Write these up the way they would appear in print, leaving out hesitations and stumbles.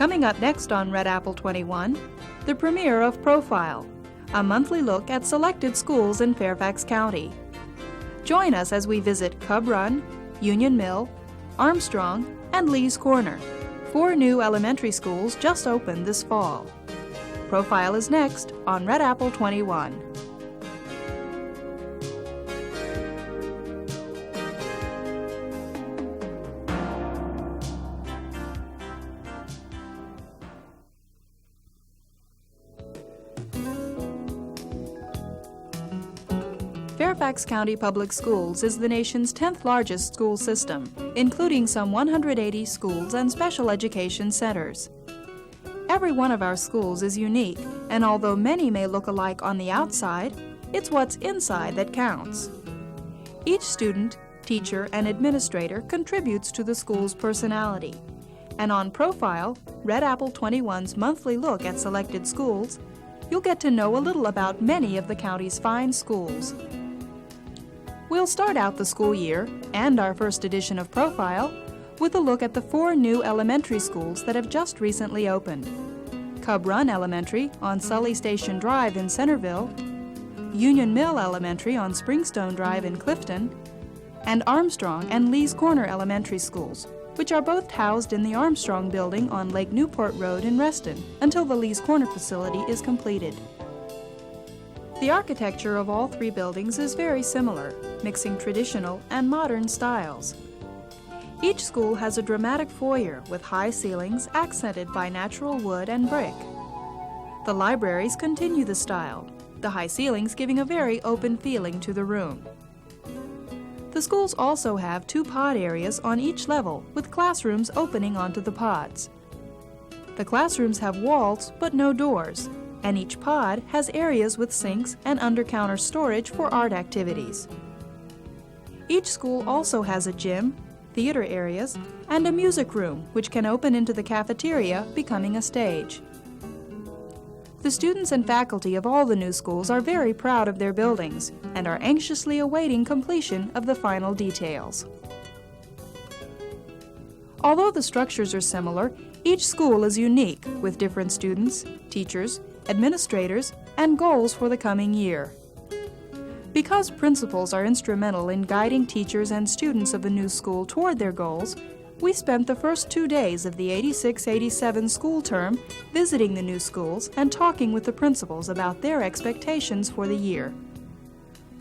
Coming up next on Red Apple 21, the premiere of Profile, a monthly look at selected schools in Fairfax County. Join us as we visit Cub Run, Union Mill, Armstrong, and Lee's Corner, 4 new elementary schools just opened this fall. Profile is next on Red Apple 21. Fairfax County Public Schools is the nation's 10th largest school system, including some 180 schools and special education centers. Every one of our schools is unique, and although many may look alike on the outside, it's what's inside that counts. Each student, teacher, and administrator contributes to the school's personality. And on Profile, Red Apple 21's monthly look at selected schools, you'll get to know a little about many of the county's fine schools. We'll start out the school year, and our first edition of Profile, with a look at the 4 new elementary schools that have just recently opened. Cub Run Elementary on Sully Station Drive in Centerville, Union Mill Elementary on Springstone Drive in Clifton, and Armstrong and Lee's Corner Elementary Schools, which are both housed in the Armstrong Building on Lake Newport Road in Reston until the Lee's Corner facility is completed. The architecture of all 3 buildings is very similar, mixing traditional and modern styles. Each school has a dramatic foyer with high ceilings accented by natural wood and brick. The libraries continue the style, the high ceilings giving a very open feeling to the room. The schools also have 2 pod areas on each level with classrooms opening onto the pods. The classrooms have walls but no doors, and each pod has areas with sinks and under-counter storage for art activities. Each school also has a gym, theater areas, and a music room which can open into the cafeteria, becoming a stage. The students and faculty of all the new schools are very proud of their buildings and are anxiously awaiting completion of the final details. Although the structures are similar, each school is unique with different students, teachers, administrators, and goals for the coming year. Because principals are instrumental in guiding teachers and students of the new school toward their goals, we spent the first 2 days of the 86-87 school term visiting the new schools and talking with the principals about their expectations for the year.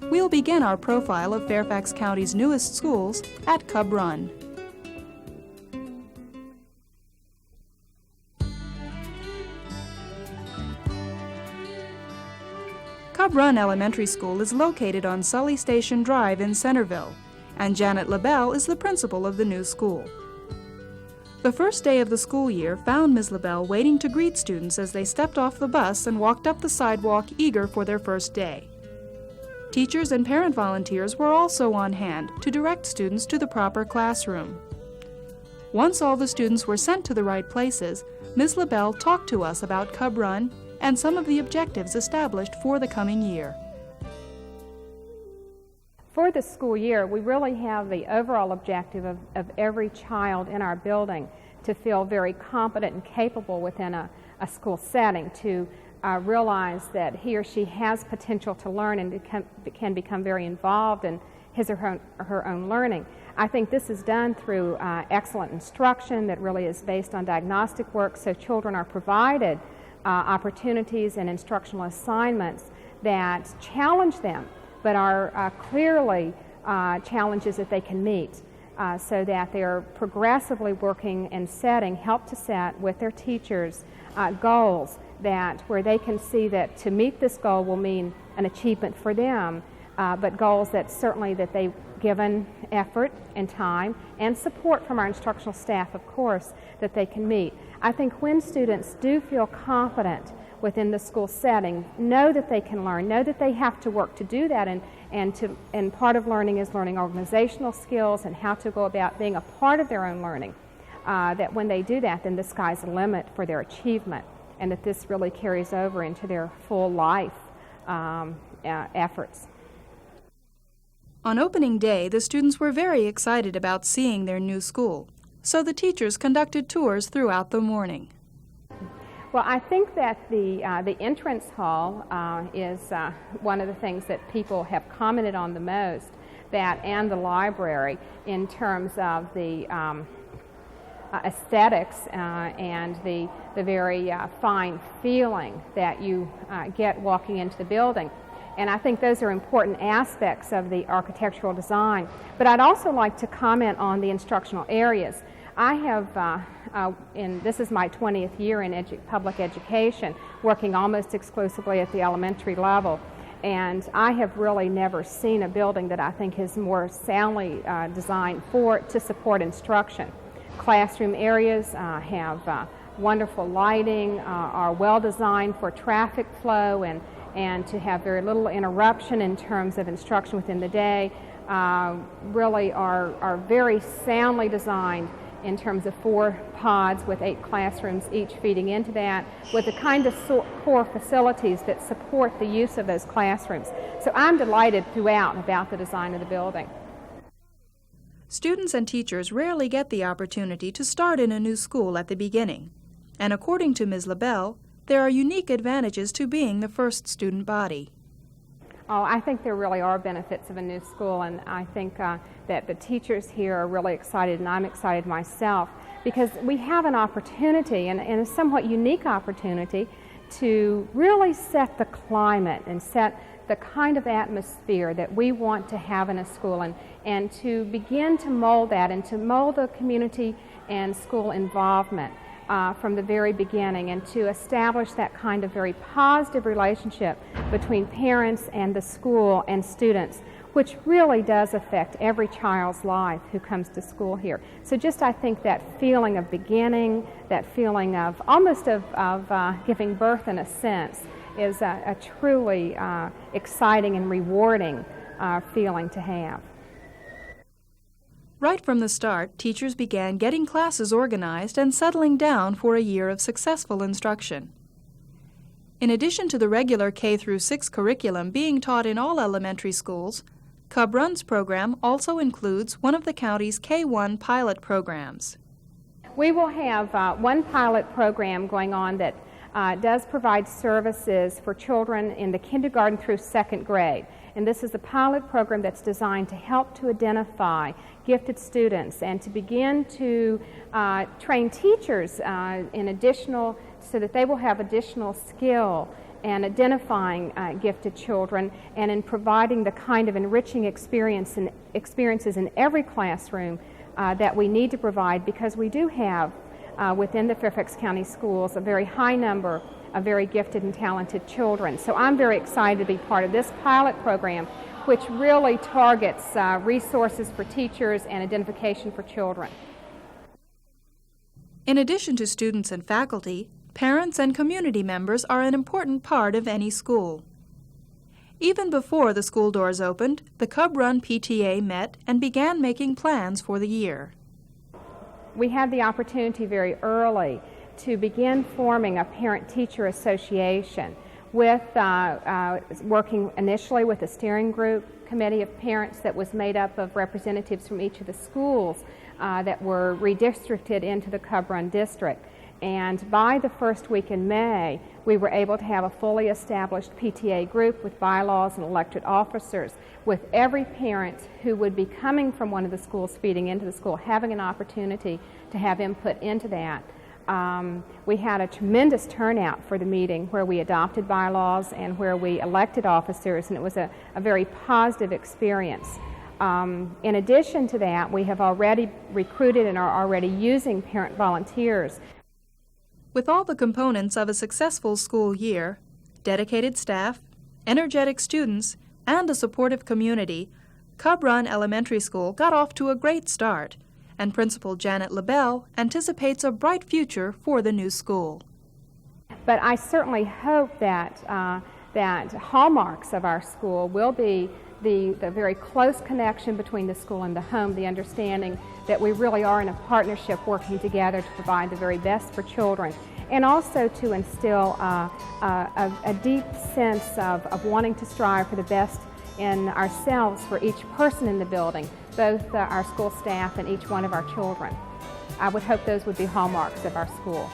We'll begin our profile of Fairfax County's newest schools at Cub Run. Cub Run Elementary School is located on Sully Station Drive in Centerville, and Janet LaBelle is the principal of the new school. The first day of the school year found Ms. LaBelle waiting to greet students as they stepped off the bus and walked up the sidewalk eager for their first day. Teachers and parent volunteers were also on hand to direct students to the proper classroom. Once all the students were sent to the right places, Ms. LaBelle talked to us about Cub Run and some of the objectives established for the coming year. For the school year, we really have the overall objective of every child in our building to feel very competent and capable within a school setting, to realize that he or she has potential to learn and can become very involved in his or her own learning. I think this is done through excellent instruction that really is based on diagnostic work, so children are provided opportunities and instructional assignments that challenge them, but are clearly challenges that they can meet, so that they're progressively working and help to set with their teachers goals that where they can see that to meet this goal will mean an achievement for them, but goals that certainly that they've given effort and time and support from our instructional staff, of course, that they can meet. I think when students do feel confident within the school setting, know that they can learn, know that they have to work to do that, and part of learning is learning organizational skills and how to go about being a part of their own learning, that when they do that, then the sky's the limit for their achievement, and that this really carries over into their full life efforts. On opening day, the students were very excited about seeing their new school, so the teachers conducted tours throughout the morning. Well, I think that the entrance hall is one of the things that people have commented on the most, that and the library, in terms of the aesthetics and the very fine feeling that you get walking into the building. And I think those are important aspects of the architectural design. But I'd also like to comment on the instructional areas. I have, this is my 20th year in public education, working almost exclusively at the elementary level. And I have really never seen a building that I think is more soundly designed to support instruction. Classroom areas have wonderful lighting, are well designed for traffic flow and to have very little interruption in terms of instruction within the day, really are very soundly designed in terms of 4 pods with 8 classrooms each feeding into that, with the kind of core facilities that support the use of those classrooms. So I'm delighted throughout about the design of the building. Students and teachers rarely get the opportunity to start in a new school at the beginning. And according to Ms. LaBelle, there are unique advantages to being the first student body. Oh, I think there really are benefits of a new school, and I think that the teachers here are really excited, and I'm excited myself, because we have an opportunity, and a somewhat unique opportunity, to really set the climate and set the kind of atmosphere that we want to have in a school, and to begin to mold that and to mold the community and school involvement from the very beginning, and to establish that kind of very positive relationship between parents and the school and students, which really does affect every child's life who comes to school here. So just I think that feeling of beginning, that feeling of almost of giving birth in a sense, is a truly exciting and rewarding feeling to have. Right from the start, teachers began getting classes organized and settling down for a year of successful instruction. In addition to the regular K-6 curriculum being taught in all elementary schools, Cub Run's program also includes one of the county's K-1 pilot programs. We will have one pilot program going on that does provide services for children in the kindergarten through 2nd grade. And this is a pilot program that's designed to help to identify gifted students and to begin to train teachers in additional, so that they will have additional skill in identifying gifted children and in providing the kind of enriching experiences in every classroom that we need to provide, because we do have within the Fairfax County schools a very high number of very gifted and talented children. So I'm very excited to be part of this pilot program, which really targets resources for teachers and identification for children. In addition to students and faculty, parents and community members are an important part of any school. Even before the school doors opened, the Cub Run PTA met and began making plans for the year. We had the opportunity very early to begin forming a parent-teacher association with working initially with a steering group committee of parents that was made up of representatives from each of the schools that were redistricted into the Cub Run district. And by the first week in May, we were able to have a fully established PTA group with bylaws and elected officers, with every parent who would be coming from one of the schools feeding into the school having an opportunity to have input into that. We had a tremendous turnout for the meeting, where we adopted bylaws and where we elected officers, and it was a very positive experience. In addition to that, we have already recruited and are already using parent volunteers. With all the components of a successful school year, dedicated staff, energetic students, and a supportive community, Cub Run Elementary School got off to a great start, and Principal Janet LaBelle anticipates a bright future for the new school. But I certainly hope that that hallmarks of our school will be the very close connection between the school and the home, the understanding that we really are in a partnership working together to provide the very best for children, and also to instill a deep sense of wanting to strive for the best in ourselves for each person in the building, both our school staff and each one of our children. I would hope those would be hallmarks of our school.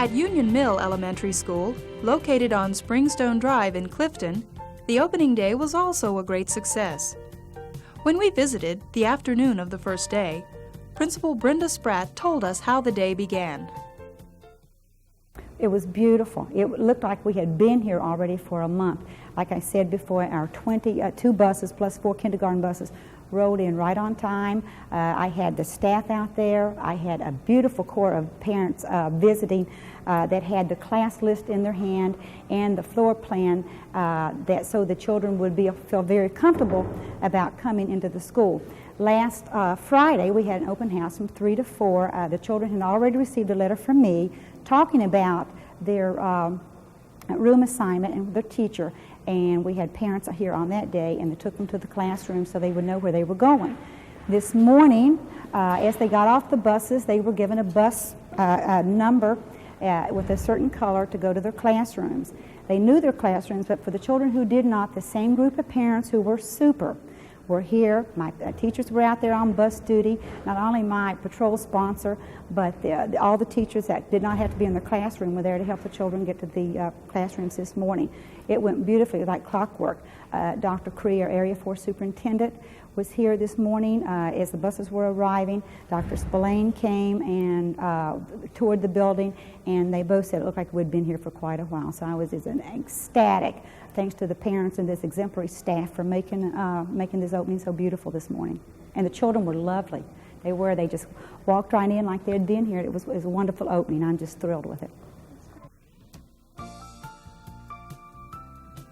At Union Mill Elementary School, located on Springstone Drive in Clifton, the opening day was also a great success. When we visited the afternoon of the first day, Principal Brenda SRATT told us how the day began. It was beautiful. It looked like we had been here already for a month. Like I said before, our 22 buses plus 4 kindergarten buses rolled in right on time. I had the staff out there. I had a beautiful corps of parents visiting that had the class list in their hand and the floor plan so the children would feel very comfortable about coming into the school. Last Friday, we had an open house from 3 to 4. The children had already received a letter from me talking about their room assignment and their teacher, and we had parents here on that day, and they took them to the classroom so they would know where they were going. This morning, as they got off the buses, they were given a bus number with a certain color to go to their classrooms. They knew their classrooms, but for the children who did not, the same group of parents who were super were here. My teachers were out there on bus duty, not only my patrol sponsor, but all the teachers that did not have to be in their classroom were there to help the children get to the classrooms this morning. It went beautifully, like clockwork. Dr. Cree, our Area 4 Superintendent, was here this morning as the buses were arriving. Dr. Spillane came and toured the building, and they both said it looked like we'd been here for quite a while. So I was ecstatic, thanks to the parents and this exemplary staff for making this opening so beautiful this morning. And the children were lovely. They just walked right in like they'd been here. It was a wonderful opening. I'm just thrilled with it.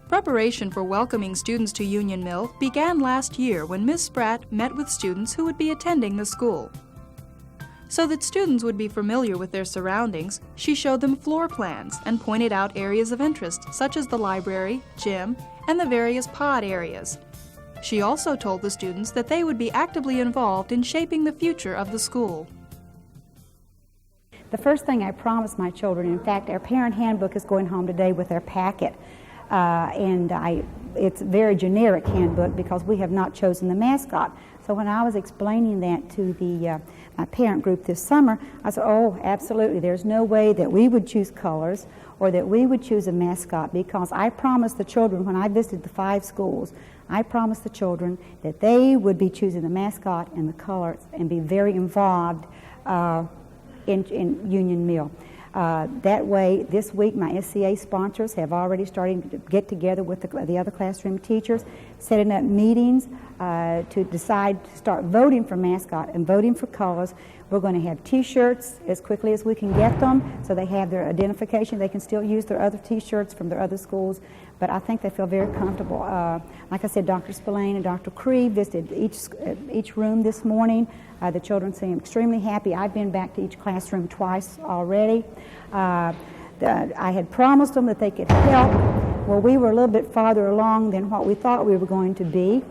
Preparation for welcoming students to Union Mill began last year when Ms. SRATT met with students who would be attending the school. So that students would be familiar with their surroundings, she showed them floor plans and pointed out areas of interest such as the library, gym, and the various pod areas. She also told the students that they would be actively involved in shaping the future of the school. The first thing I promised my children, in fact, our parent handbook is going home today with their packet. It's a very generic handbook because we have not chosen the mascot. So when I was explaining that to my parent group this summer, I said, oh, absolutely, there's no way that we would choose colors or that we would choose a mascot, because I promised the children when I visited the 5 schools, I promised the children that they would be choosing the mascot and the colors and be very involved in Union Mill. That way, this week, my SCA sponsors have already started to get together with the other classroom teachers, setting up meetings to decide to start voting for mascot and voting for colors. We're going to have T-shirts as quickly as we can get them, so they have their identification. They can still use their other T-shirts from their other schools, but I think they feel very comfortable. Like I said, Dr. Spillane and Dr. Cree visited each room this morning. The children seem extremely happy. I've been back to each classroom twice already. I had promised them that they could help. Well, we were a little bit farther along than what we thought we were going to be,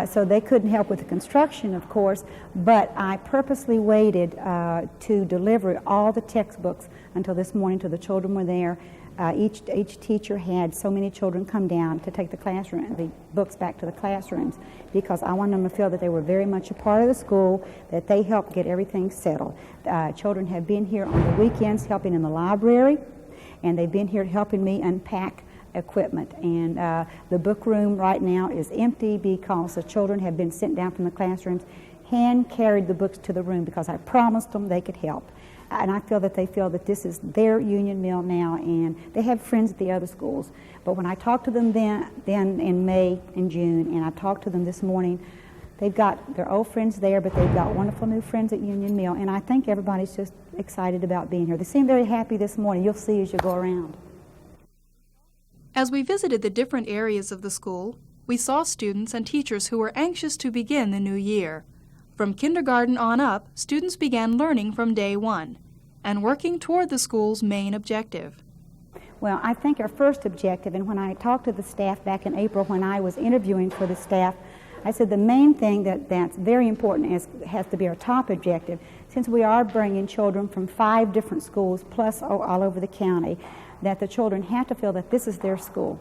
so they couldn't help with the construction, of course, but I purposely waited to deliver all the textbooks until this morning till the children were there. Each teacher had so many children come down to take the books back to the classrooms, because I wanted them to feel that they were very much a part of the school, that they helped get everything settled. Children have been here on the weekends helping in the library, and they've been here helping me unpack equipment. And the book room right now is empty because the children have been sent down from the classrooms, hand-carried the books to the room because I promised them they could help. And I feel that they feel that this is their Union Mill now, and they have friends at the other schools. But when I talked to them then in May and June, and I talked to them this morning, they've got their old friends there, but they've got wonderful new friends at Union Mill, and I think everybody's just excited about being here. They seem very happy this morning. You'll see as you go around. As we visited the different areas of the school, we saw students and teachers who were anxious to begin the new year. From kindergarten on up, students began learning from day one and working toward the school's main objective. Well, I think our first objective, and when I talked to the staff back in April when I was interviewing for the staff, I said the main thing that's very important has to be our top objective, since we are bringing children from 5 different schools plus all over the county, that the children have to feel that this is their school,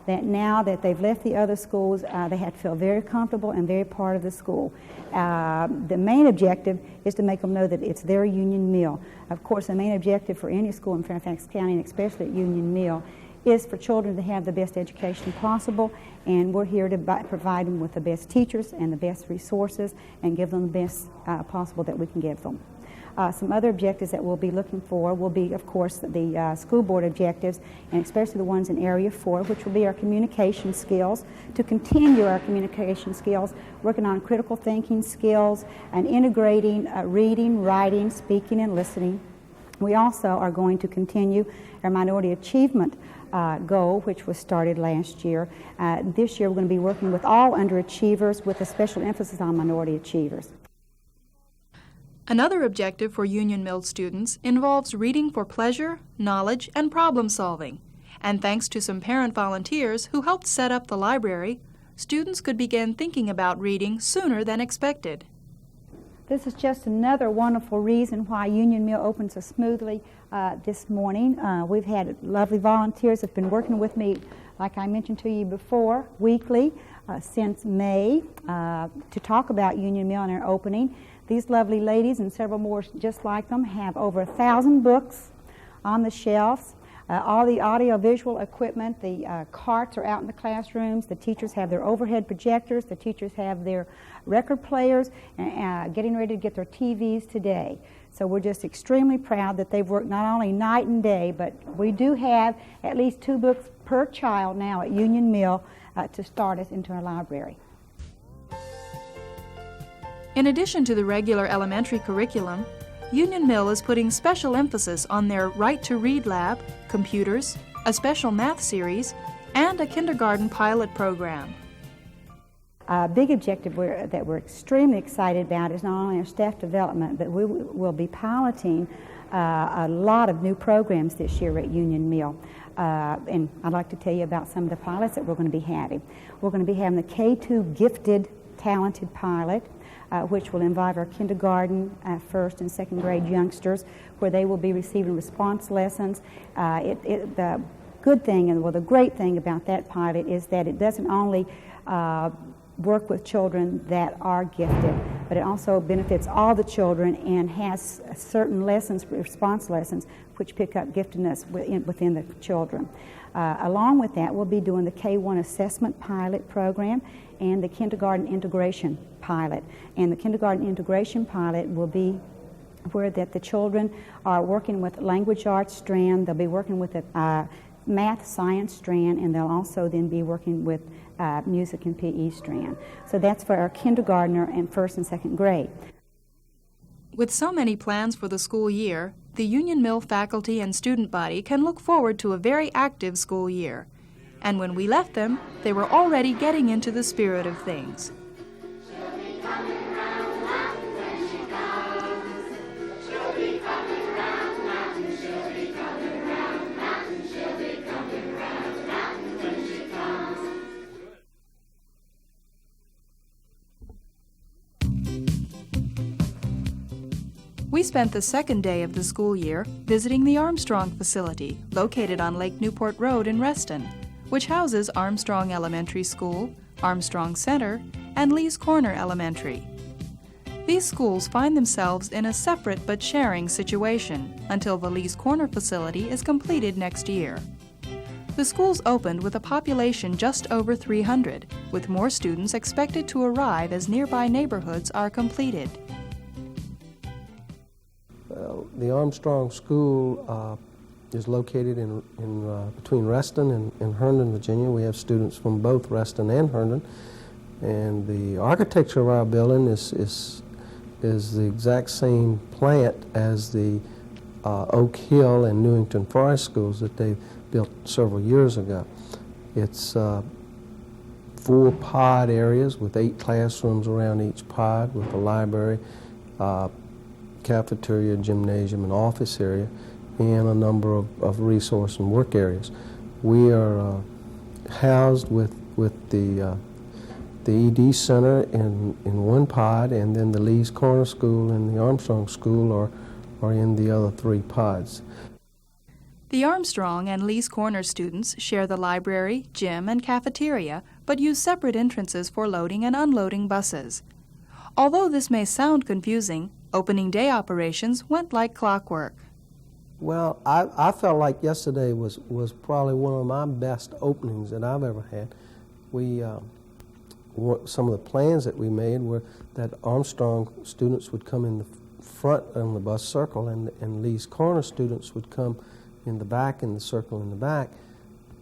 that now that they've left the other schools, they have to feel very comfortable and very part of the school. The main objective is to make them know that it's their Union Mill. Of course, the main objective for any school in Fairfax County, and especially at Union Mill, is for children to have the best education possible, and we're here to provide them with the best teachers and the best resources and give them the best possible that we can give them. Some other objectives that we'll be looking for will be, of course, the school board objectives, and especially the ones in Area 4, which will be our communication skills, to continue our communication skills, working on critical thinking skills, and integrating reading, writing, speaking, and listening. We also are going to continue our minority achievement goal, which was started last year. This year we're going to be working with all underachievers with a special emphasis on minority achievers. Another objective for Union Mill students involves reading for pleasure, knowledge, and problem solving. And thanks to some parent volunteers who helped set up the library, students could begin thinking about reading sooner than expected. This is just another wonderful reason why Union Mill opened so smoothly this morning. We've had lovely volunteers that have been working with me, like I mentioned to you before, weekly since May to talk about Union Mill and our opening. These lovely ladies and several more just like them have over 1,000 books on the shelves. All the audio-visual equipment, the carts are out in the classrooms, the teachers have their overhead projectors, the teachers have their record players, getting ready to get their TVs today. So we're just extremely proud that they've worked not only night and day, but we do have at least 2 books per child now at Union Mill to start us into our library. In addition to the regular elementary curriculum, Union Mill is putting special emphasis on their Right to Read lab, computers, a special math series, and a kindergarten pilot program. A big objective that we're extremely excited about is not only our staff development, but we will be piloting a lot of new programs this year at Union Mill. And I'd like to tell you about some of the pilots that we're going to be having. We're going to be having the K-2 Gifted Talented Pilot, which will involve our kindergarten, first and second grade youngsters, where they will be receiving response lessons. The good thing, and well, the great thing about that pilot is that it doesn't only work with children that are gifted, but it also benefits all the children and has certain lessons, response lessons, which pick up giftedness within the children. Along with that, we'll be doing the K-1 Assessment Pilot Program and the Kindergarten Integration Pilot. And the Kindergarten Integration Pilot will be where that the children are working with language arts strand, they'll be working with a math science strand, and they'll also then be working with music and PE strand. So that's for our kindergartner and first and second grade. With so many plans for the school year, the Union Mill faculty and student body can look forward to a very active school year. And when we left them, they were already getting into the spirit of things. We spent the second day of the school year visiting the Armstrong facility, located on Lake Newport Road in Reston, which houses Armstrong Elementary School, Armstrong Center, and Lee's Corner Elementary. These schools find themselves in a separate but sharing situation until the Lee's Corner facility is completed next year. The schools opened with a population just over 300, with more students expected to arrive as nearby neighborhoods are completed. The Armstrong School is located in between Reston and Herndon, Virginia. We have students from both Reston and Herndon, and the architecture of our building is the exact same plant as the Oak Hill and Newington Forest schools that they built several years ago. It's 4 pod areas with 8 classrooms around each pod, with a library, cafeteria, gymnasium, and office area, and a number of resource and work areas. We are housed with the ED Center in one pod, and then the Lee's Corner School and the Armstrong School are in the other 3 pods. The Armstrong and Lee's Corner students share the library, gym, and cafeteria, but use separate entrances for loading and unloading buses. Although this may sound confusing, opening day operations went like clockwork. Well, I felt like yesterday was probably one of my best openings that I've ever had. Some of the plans that we made were that Armstrong students would come in the front on the bus circle, and Lee's Corner students would come in the back in the circle in the back.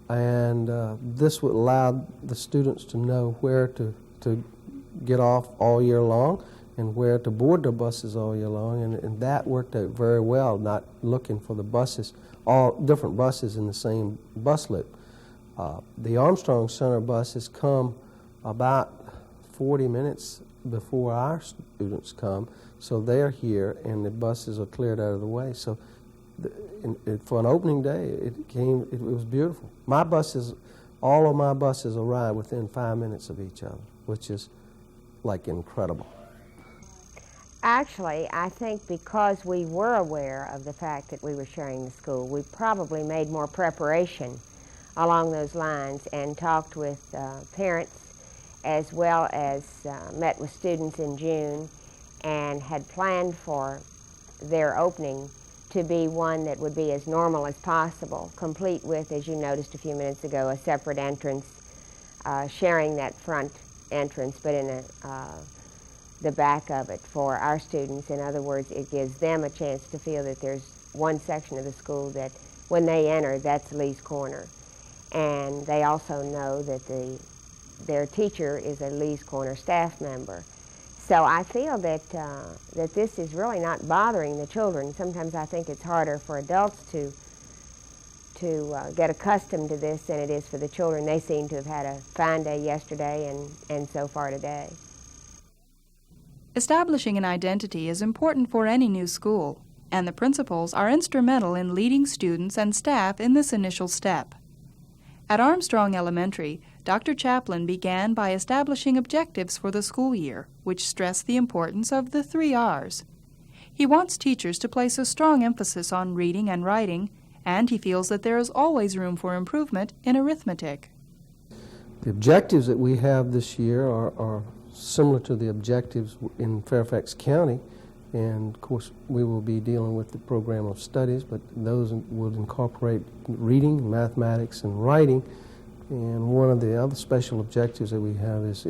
And this would allow the students to know where to get off all year long and where to board their buses all year long, and that worked out very well, not looking for the buses, all different buses in the same bus loop. The Armstrong Center buses come about 40 minutes before our students come, so they're here and the buses are cleared out of the way. So for an opening day, it was beautiful. All of my buses arrive within 5 minutes of each other, which is like incredible. Actually, I think because we were aware of the fact that we were sharing the school, we probably made more preparation along those lines and talked with parents as well as met with students in June and had planned for their opening to be one that would be as normal as possible, complete with, as you noticed a few minutes ago, a separate entrance, sharing that front entrance, but in the back of it for our students. In other words, it gives them a chance to feel that there's one section of the school that when they enter, that's Lee's Corner. And they also know that their teacher is a Lee's Corner staff member. So I feel that this is really not bothering the children. Sometimes I think it's harder for adults to get accustomed to this than it is for the children. They seem to have had a fine day yesterday and so far today. Establishing an identity is important for any new school, and the principals are instrumental in leading students and staff in this initial step. At Armstrong Elementary, Dr. Chaplin began by establishing objectives for the school year, which stress the importance of the 3 R's. He wants teachers to place a strong emphasis on reading and writing, and he feels that there is always room for improvement in arithmetic. The objectives that we have this year are similar to the objectives in Fairfax County, and of course we will be dealing with the program of studies, but those will incorporate reading, mathematics, and writing. And one of the other special objectives that we have is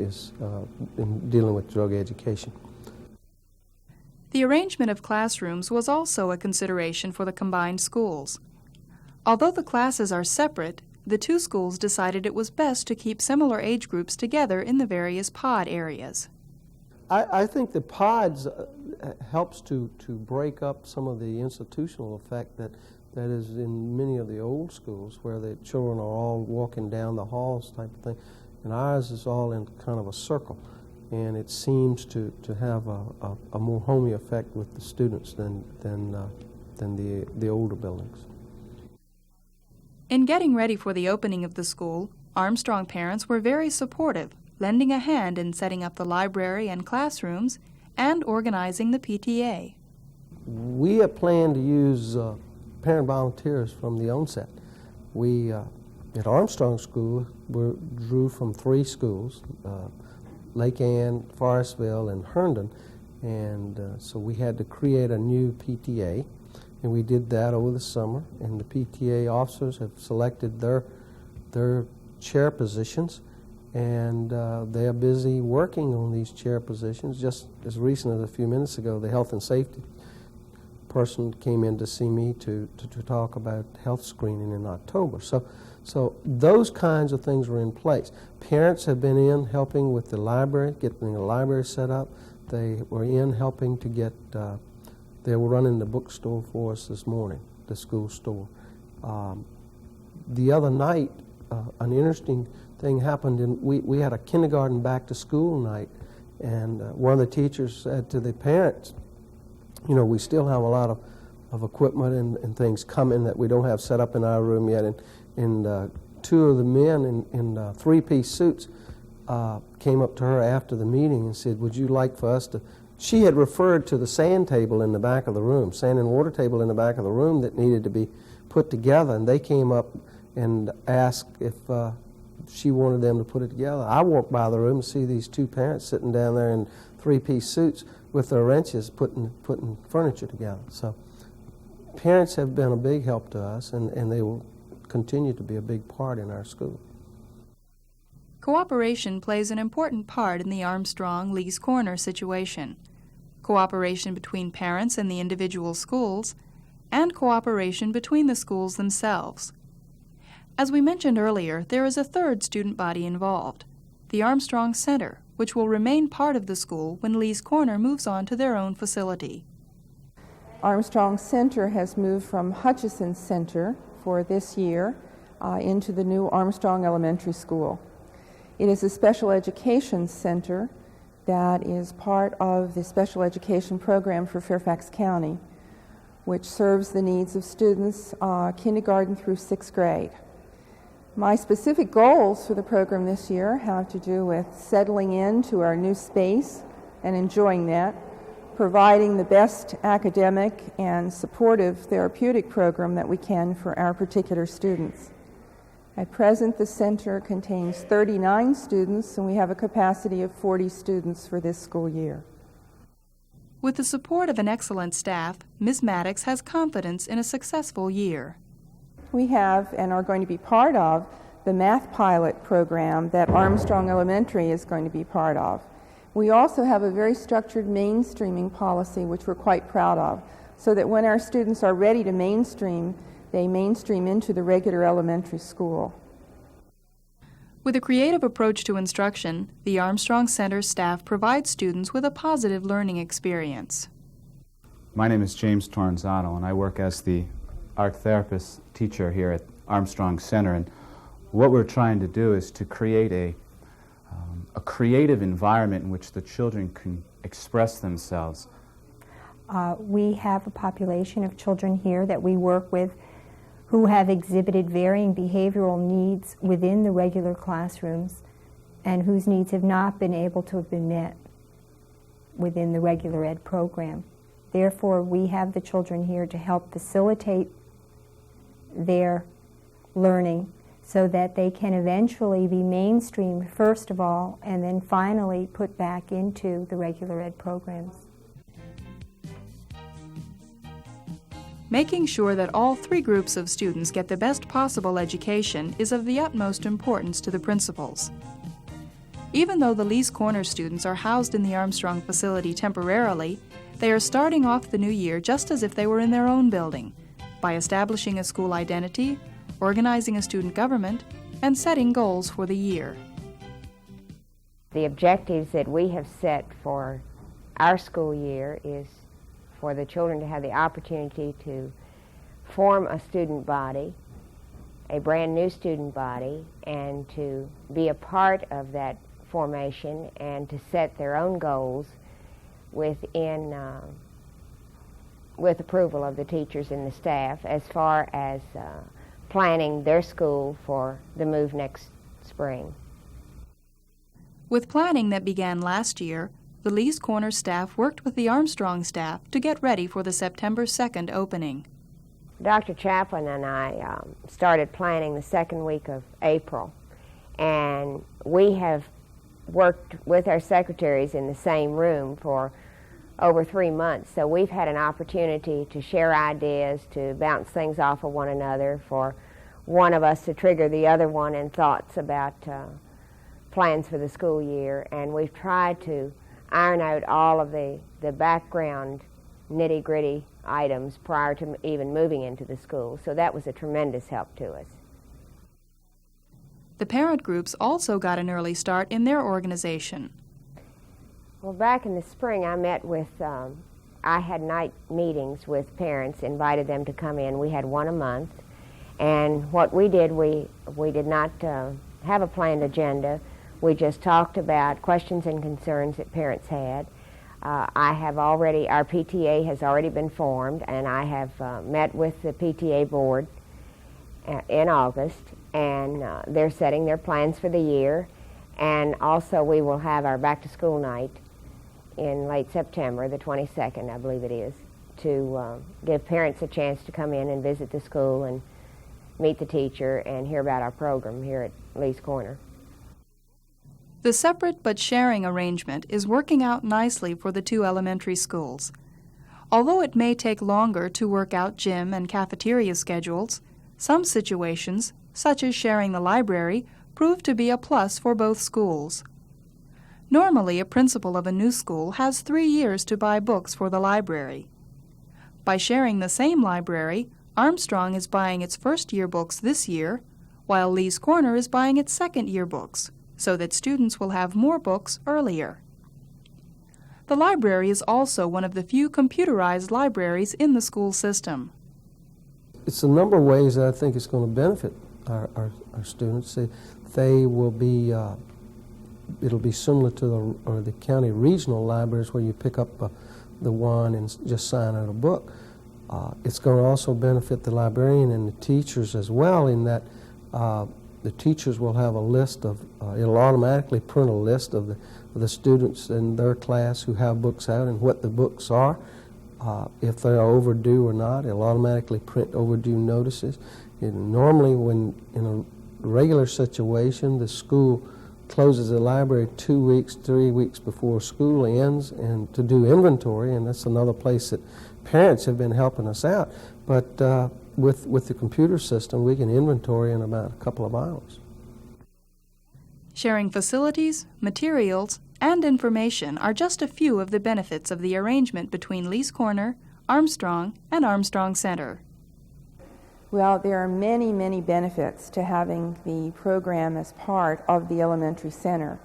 in dealing with drug education. The arrangement of classrooms was also a consideration for the combined schools. Although the classes are separate, the 2 schools decided it was best to keep similar age groups together in the various pod areas. I think the pods helps to break up some of the institutional effect that is in many of the old schools where the children are all walking down the halls type of thing. And ours is all in kind of a circle. And it seems to have a more homey effect with the students than the older buildings. In getting ready for the opening of the school, Armstrong parents were very supportive, lending a hand in setting up the library and classrooms and organizing the PTA. We had planned to use parent volunteers from the onset. We, at Armstrong School, drew from 3 schools, Lake Ann, Forestville, and Herndon, and so we had to create a new PTA. And we did that over the summer, and the PTA officers have selected their chair positions, and they are busy working on these chair positions. Just as recent as a few minutes ago, the health and safety person came in to see me to talk about health screening in October. So those kinds of things were in place. Parents have been in helping with the library, getting the library set up. They were in helping to get they were running the bookstore for us this morning, the school store. The other night, an interesting thing happened. We had a kindergarten back-to-school night, and one of the teachers said to the parents, you know, we still have a lot of equipment and things coming that we don't have set up in our room yet. And 2 of the men in 3-piece suits came up to her after the meeting and said, would you like for us to... She had referred to the sand table in the back of the room, sand and water table in the back of the room that needed to be put together, and they came up and asked if she wanted them to put it together. I walked by the room and see these two parents sitting down there in three-piece suits with their wrenches putting furniture together. So parents have been a big help to us, and they will continue to be a big part in our school. Cooperation plays an important part in the Armstrong-Lee's Corner situation. Cooperation between parents and the individual schools, and cooperation between the schools themselves. As we mentioned earlier, there is a third student body involved, the Armstrong Center, which will remain part of the school when Lee's Corner moves on to their own facility. Armstrong Center has moved from Hutchison Center for this year into the new Armstrong Elementary School. It is a special education center that is part of the special education program for Fairfax County, which serves the needs of students kindergarten through 6th grade. My specific goals for the program this year have to do with settling into our new space and enjoying that, providing the best academic and supportive therapeutic program that we can for our particular students. At present, the center contains 39 students, and we have a capacity of 40 students for this school year. With the support of an excellent staff, Ms. MATTOX has confidence in a successful year. We have and are going to be part of the math pilot program that Armstrong Elementary is going to be part of. We also have a very structured mainstreaming policy, which we're quite proud of, so that when our students are ready to mainstream, they mainstream into the regular elementary school. With a creative approach to instruction, the Armstrong Center staff provides students with a positive learning experience. My name is James Torrenzano, and I work as the art therapist teacher here at Armstrong Center. And what we're trying to do is to create a creative environment in which the children can express themselves. We have a population of children here that we work with who have exhibited varying behavioral needs within the regular classrooms and whose needs have not been able to have been met within the regular ed program. Therefore, we have the children here to help facilitate their learning so that they can eventually be mainstreamed first of all and then finally put back into the regular ed programs. Making sure that all three groups of students get the best possible education is of the utmost importance to the principals. Even though the Lee's Corner students are housed in the Armstrong facility temporarily, they are starting off the new year just as if they were in their own building, by establishing a school identity, organizing a student government, and setting goals for the year. The objectives that we have set for our school year is for the children to have the opportunity to form a student body, a brand new student body, and to be a part of that formation and to set their own goals with approval of the teachers and the staff as far as planning their school for the move next spring. With planning that began last year, the Lee's Corner staff worked with the Armstrong staff to get ready for the September 2nd opening. Dr. Chaplin and I started planning the second week of April, and we have worked with our secretaries in the same room for over 3 months, so we've had an opportunity to share ideas, to bounce things off of one another, for one of us to trigger the other one in thoughts about plans for the school year, and we've tried to iron out all of the background nitty-gritty items prior to even moving into the school, so that was a tremendous help to us. The parent groups also got an early start in their organization. Well, back in the spring I met with, I had night meetings with parents, invited them to come in. We had one a month, and what we did, we did not have a planned agenda. We just talked about questions and concerns that parents had. Our PTA has already been formed, and I have met with the PTA board in August, and they're setting their plans for the year. And also we will have our back-to-school night in late September, the 22nd, I believe it is, to give parents a chance to come in and visit the school and meet the teacher and hear about our program here at Lee's Corner. The separate but sharing arrangement is working out nicely for the two elementary schools. Although it may take longer to work out gym and cafeteria schedules, some situations, such as sharing the library, prove to be a plus for both schools. Normally, a principal of a new school has 3 years to buy books for the library. By sharing the same library, Armstrong is buying its first-year books this year, while Lee's Corner is buying its second-year books, so that students will have more books earlier. The library is also one of the few computerized libraries in the school system. It's a number of ways that I think it's going to benefit our students. They will be, it'll be similar to the county regional libraries where you pick up the one and just sign out a book. It's going to also benefit the librarian and the teachers as well, in that the teachers will have a list of, it'll automatically print a list of the students in their class who have books out and what the books are. If they are overdue or not, it'll automatically print overdue notices. And normally, when in a regular situation, the school closes the library 2 weeks, 3 weeks before school ends, and to do inventory, and that's another place that parents have been helping us out. But with the computer system, we can inventory in about a couple of hours. Sharing facilities, materials, and information are just a few of the benefits of the arrangement between Lee's Corner, Armstrong, and Armstrong Center. Well, there are many, many benefits to having the program as part of the elementary center.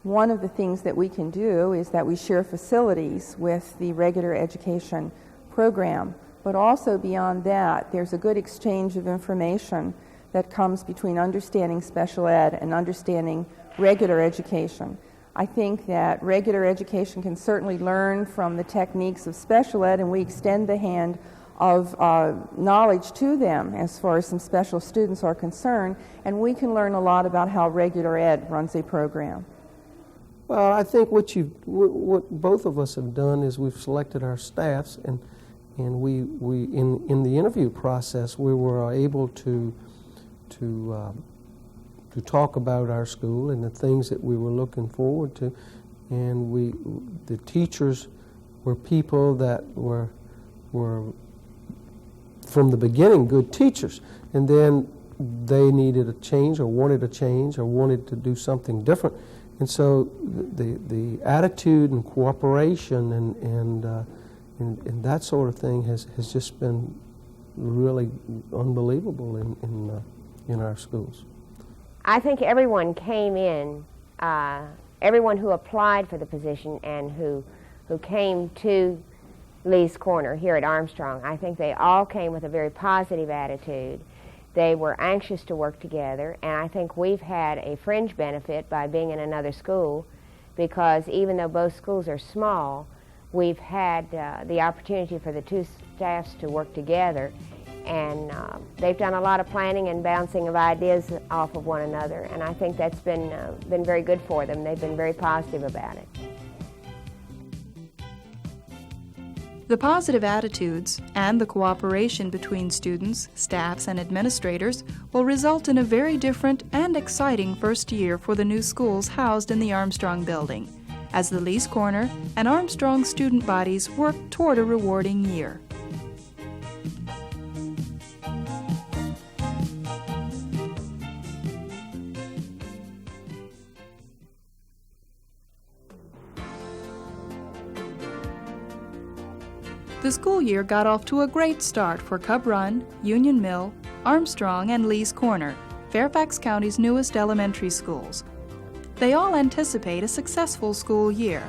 One of the things that we can do is that we share facilities with the regular education program, but also beyond that, there's a good exchange of information that comes between understanding special ed and understanding regular education. I think that regular education can certainly learn from the techniques of special ed, and we extend the hand of knowledge to them as far as some special students are concerned, and we can learn a lot about how regular ed runs a program. Well, I think what both of us have done is we've selected our staffs, and we in the interview process we were able to talk about our school and the things that we were looking forward to, and the teachers were people that were from the beginning good teachers, and then they needed a change or wanted to do something different, and so the attitude and cooperation and that sort of thing has just been really unbelievable in our schools. I think everyone came in, everyone who applied for the position and who came to Lee's Corner here at Armstrong, I think they all came with a very positive attitude. They were anxious to work together, and I think we've had a fringe benefit by being in another school, because even though both schools are small, we've had the opportunity for the two staffs to work together, and they've done a lot of planning and bouncing of ideas off of one another, and I think that's been very good for them. They've been very positive about it. The positive attitudes and the cooperation between students, staffs, and administrators will result in a very different and exciting first year for the new schools housed in the Armstrong building, as the Lee's Corner and Armstrong student bodies work toward a rewarding year. The school year got off to a great start for Cub Run, Union Mill, Armstrong, and Lee's Corner, Fairfax County's newest elementary schools. They all anticipate a successful school year,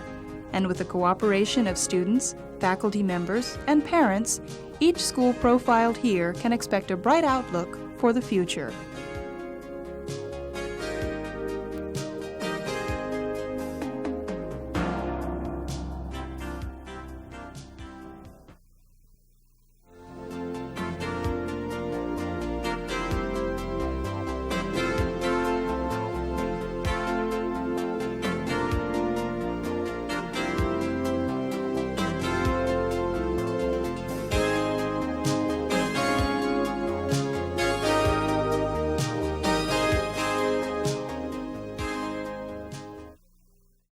and with the cooperation of students, faculty members, and parents, each school profiled here can expect a bright outlook for the future.